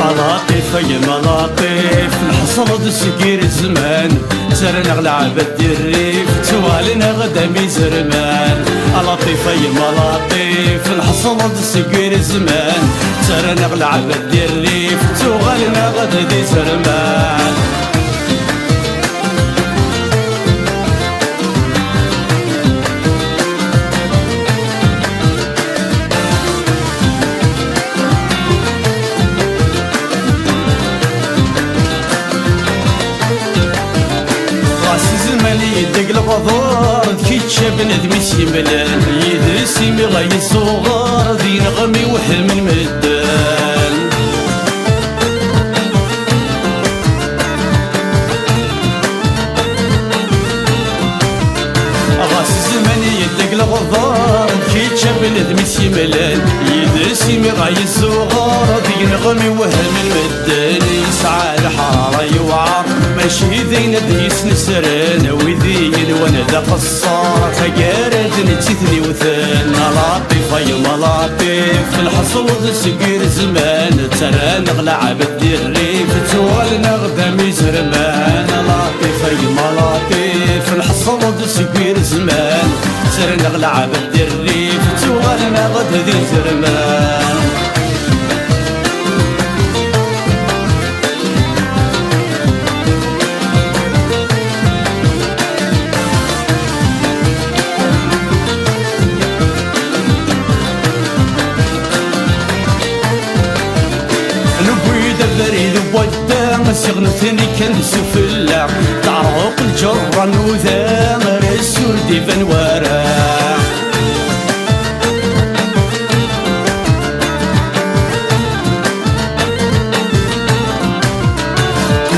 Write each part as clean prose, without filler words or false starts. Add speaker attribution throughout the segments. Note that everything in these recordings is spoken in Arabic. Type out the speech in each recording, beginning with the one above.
Speaker 1: ملاطيف يا ملاطيف الحصرد سكير الزمان سرنا غلعبة الريف سوالنا غدا ميزرمان لطيفة يا ملاطيف الحصرد سكير الزمان سرنا غلعبة الريف سوالنا غدا دي زرمان يدق الغضار كي تشاب ندمي سيملان يدرس يمي غاي الصغار ذي نغمي وحلم المدان غاس الزمان يدق الغضار كي تشاب ندمي سيملان يدرس يمي غاي الصغار ذي نغمي وحلم المدان يسعى الحارة يوعر ماشي ذين ديس نسران وذي وانا ذا قصار فقارد نتيثني وثان لطيفة يا ملاطيف الحصل سكير زمان ترى نغلع بدي الريف توالنا غدا ميزرمان لطيفة يا ملاطيف الحصل سكير زمان ترى نغلع بدي الريف توالنا غدا ذي زرمان بريد ودا سغنثني كان سفلا تعرق الجرة وذا رسول ديفن ورا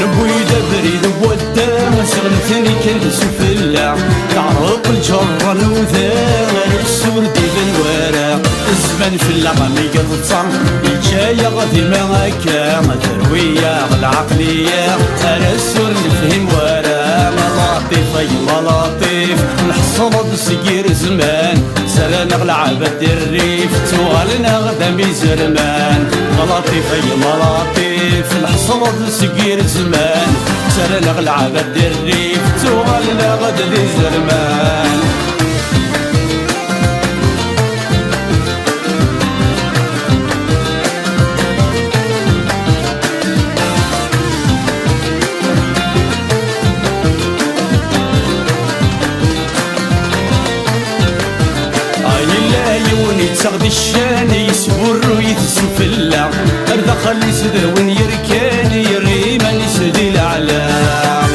Speaker 1: نبويد بريد ودا سغنثني كان سفلا تعرق الجرة وذا رسول ديفن ورا الزمان في اللغم يقطع الجاية غادي معاكا تروية العقلية السور نفهم ورا ملاطيف يا ملاطيف نحصد سكير زمان سرانا غلعبة الريف توالنا غدا ميزرمان ملاطيف يا ملاطيف نحصد سكير زمان سرانا غلعبة الريف توالنا غدا ميزرمان تغدي الشان يسبر ويتسفلا أرض خلي سدون يركان يريمان يسدي الأعلام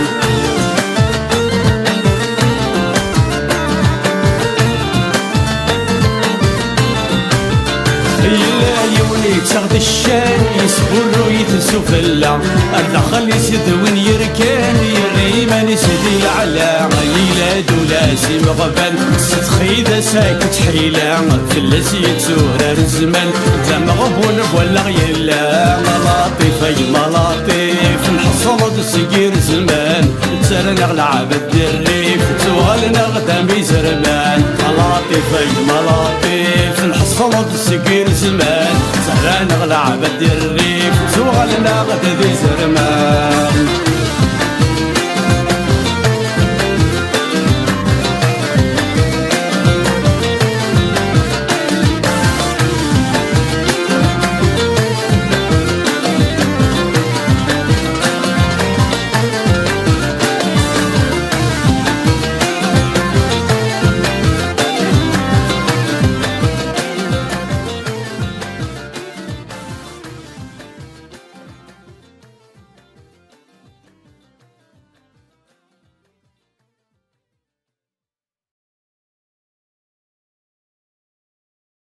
Speaker 1: إلا يولي تغدي الشان يسبر ويتسفلا أرض خلي سدون يركان يريمان يسدي الأعلام إلا دولاسي مغبان ستخيدة ساكت حيلة فلس يتسورر الزمان ذا مغبون بولغ يلا ملاطيف يا ملاطيف نحصد سكير زمان ترى نغلع بدي الريف توالنا غدا ميزرمان ملاطيف يا ملاطيف نحصد سكير زمان ترى نغلع بدي الريف توالنا غدا ذي زرمان